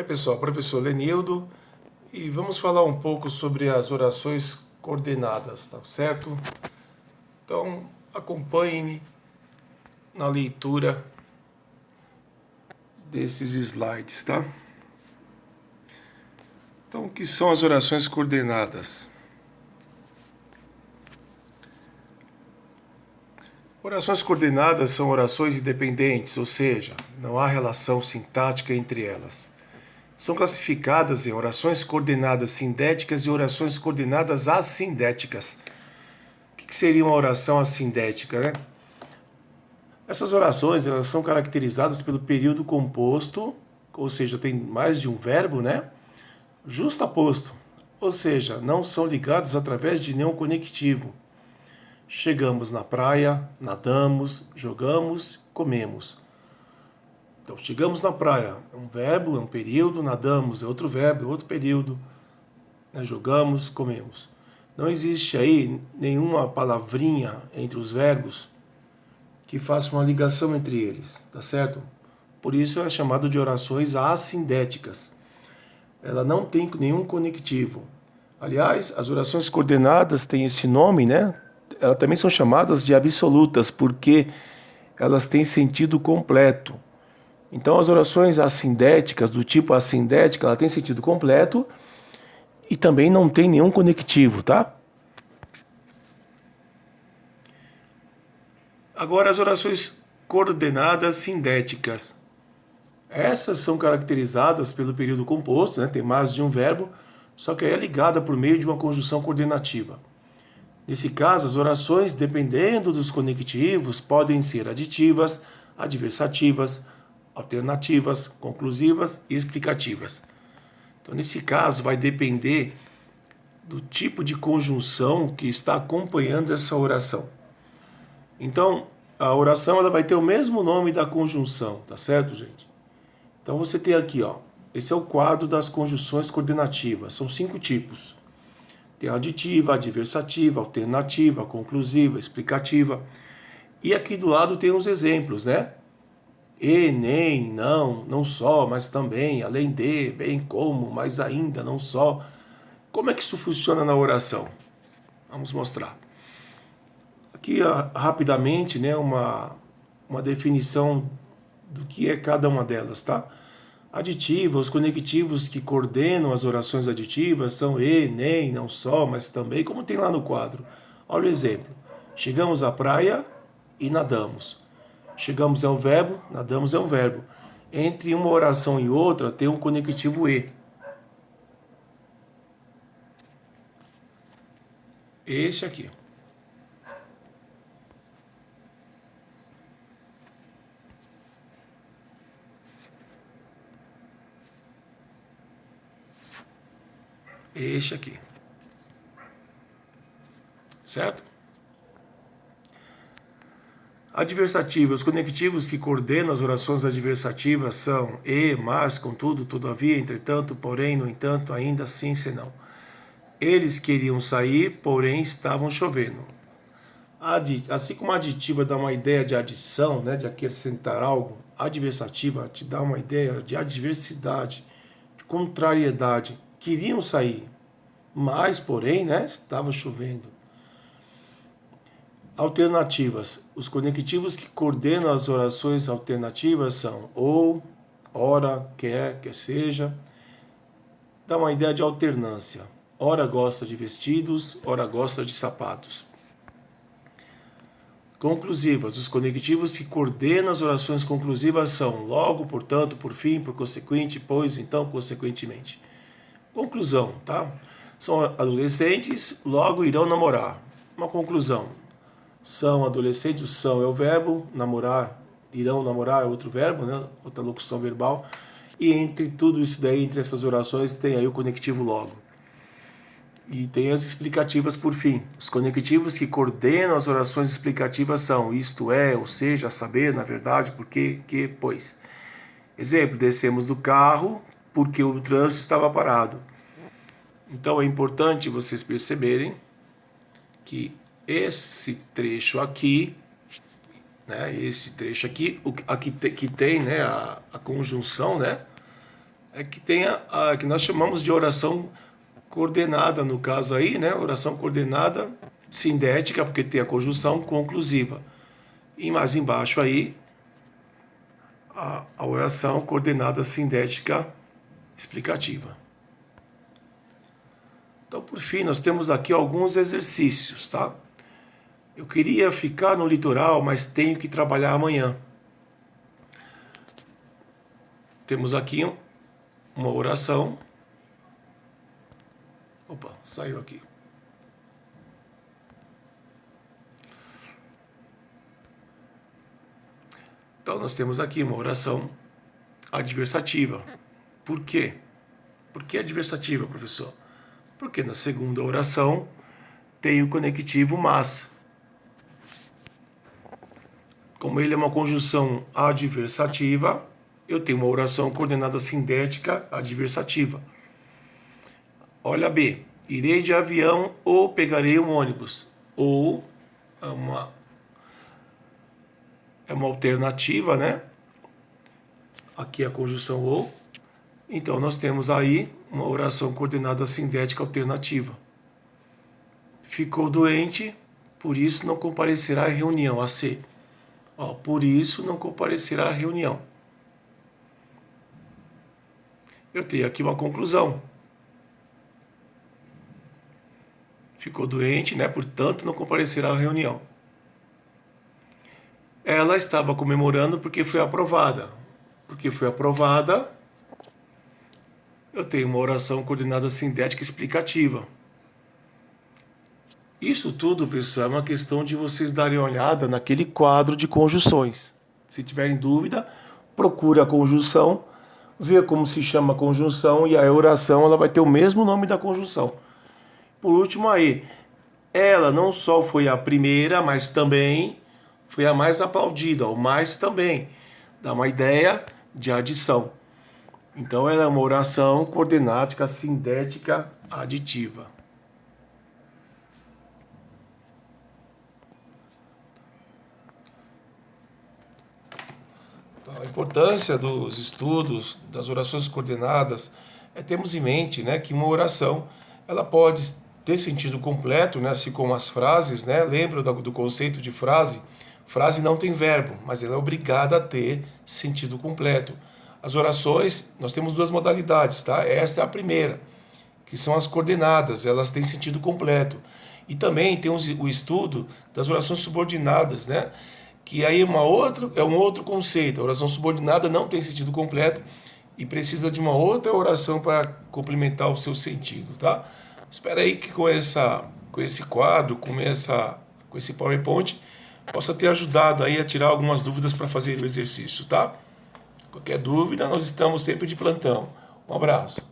Oi pessoal, professor Lenildo, e vamos falar um pouco sobre as orações coordenadas, tá certo? Então acompanhe-me na leitura desses slides, tá? Então o que são as orações coordenadas? Orações coordenadas são orações independentes, ou seja, não há relação sintática entre elas. São classificadas em orações coordenadas sindéticas e orações coordenadas assindéticas. O que seria uma oração assindética, né? Essas orações, elas são caracterizadas pelo período composto, ou seja, tem mais de um verbo, né? Justaposto, ou seja, não são ligados através de nenhum conectivo. Chegamos na praia, nadamos, jogamos, comemos. Então, chegamos na praia, é um verbo, é um período, nadamos, é outro verbo, é outro período, né? Jogamos, comemos. Não existe aí nenhuma palavrinha entre os verbos que faça uma ligação entre eles, tá certo? Por isso é chamado de orações assindéticas. Ela não tem nenhum conectivo. Aliás, as orações coordenadas têm esse nome, né? Elas também são chamadas de absolutas, porque elas têm sentido completo. Então, as orações assindéticas, do tipo assindética, ela tem sentido completo e também não tem nenhum conectivo, tá? Agora, as orações coordenadas sindéticas. Essas são caracterizadas pelo período composto, né? Tem mais de um verbo, só que aí é ligada por meio de uma conjunção coordenativa. Nesse caso, as orações, dependendo dos conectivos, podem ser aditivas, adversativas, alternativas, conclusivas e explicativas. Então, nesse caso, vai depender do tipo de conjunção que está acompanhando essa oração. Então, a oração ela vai ter o mesmo nome da conjunção, tá certo, gente? Então, você tem aqui, ó, esse é o quadro das conjunções coordenativas. São 5 tipos. Tem a aditiva, adversativa, alternativa, conclusiva, explicativa. E aqui do lado tem os exemplos, né? E, nem, não, não só, mas também, além de, bem como, mas ainda, não só. Como é que isso funciona na oração? Vamos mostrar. Aqui, rapidamente, né, uma definição do que é cada uma delas, tá? Aditiva, os conectivos que coordenam as orações aditivas são e, nem, não só, mas também, como tem lá no quadro. Olha o exemplo. Chegamos à praia e nadamos. Chegamos é um verbo, nadamos é um verbo. Entre uma oração e outra tem um conectivo e. Este aqui. Este aqui. Certo? Adversativa. Os conectivos que coordenam as orações adversativas são e, mas, contudo, todavia, entretanto, porém, no entanto, ainda assim, senão. Eles queriam sair, porém estavam chovendo. Assim como a aditiva dá uma ideia de adição, né, de acrescentar algo, a adversativa te dá uma ideia de adversidade, de contrariedade. Queriam sair, mas, porém, né, estava chovendo. Alternativas. Os conectivos que coordenam as orações alternativas são ou, ora, quer seja. Dá uma ideia de alternância. Ora gosta de vestidos, ora gosta de sapatos. Conclusivas. Os conectivos que coordenam as orações conclusivas são logo, portanto, por fim, por consequente, pois, então, consequentemente. Conclusão, tá? São adolescentes, logo irão namorar. Uma conclusão. São adolescentes, o são é o verbo, namorar, irão namorar é outro verbo, né? Outra locução verbal. E entre tudo isso daí, entre essas orações, tem aí o conectivo logo. E tem as explicativas por fim. Os conectivos que coordenam as orações explicativas são isto é, ou seja, a saber, na verdade, porque, que, pois. Exemplo, descemos do carro porque o trânsito estava parado. Então é importante vocês perceberem que esse trecho aqui, né, esse trecho aqui, que tem, né, a conjunção, né, é que tem a que nós chamamos de oração coordenada, no caso aí, né? Oração coordenada sindética, porque tem a conjunção conclusiva. E mais embaixo aí, a oração coordenada sindética explicativa. Então, por fim, nós temos aqui alguns exercícios, tá? Eu queria ficar no litoral, mas tenho que trabalhar amanhã. Temos aqui uma oração. Opa, saiu aqui. Então, nós temos aqui uma oração adversativa. Por quê? Por que adversativa, professor? Porque na segunda oração tem o conectivo mas. Como ele é uma conjunção adversativa, eu tenho uma oração coordenada sindética adversativa. Olha B. Irei de avião ou pegarei um ônibus. Ou é uma alternativa, né? Aqui é a conjunção ou. Então, nós temos aí uma oração coordenada sindética alternativa. Ficou doente, por isso não comparecerá à reunião. A C. Ó, por isso não comparecerá à reunião. Eu tenho aqui uma conclusão. Ficou doente, né? Portanto, não comparecerá à reunião. Ela estava comemorando porque foi aprovada. Porque foi aprovada, eu tenho uma oração coordenada sindética explicativa. Isso tudo, pessoal, é uma questão de vocês darem uma olhada naquele quadro de conjunções. Se tiverem dúvida, procure a conjunção, vê como se chama a conjunção e a oração ela vai ter o mesmo nome da conjunção. Por último aí, ela não só foi a primeira, mas também foi a mais aplaudida, o mais também. Dá uma ideia de adição. Então ela é uma oração coordenática sindética aditiva. A importância dos estudos das orações coordenadas é termos em mente, né, que uma oração ela pode ter sentido completo, né, assim como as frases, né? Lembra do conceito de frase? Frase não tem verbo, mas ela é obrigada a ter sentido completo. As orações, nós temos duas modalidades, tá? Esta é a primeira, que são as coordenadas, elas têm sentido completo. E também tem o estudo das orações subordinadas, né? Que aí é um outro conceito. A oração subordinada não tem sentido completo e precisa de uma outra oração para complementar o seu sentido, tá? Espero aí que com esse quadro, com esse PowerPoint, possa ter ajudado aí a tirar algumas dúvidas para fazer o exercício, tá? Qualquer dúvida, nós estamos sempre de plantão. Um abraço.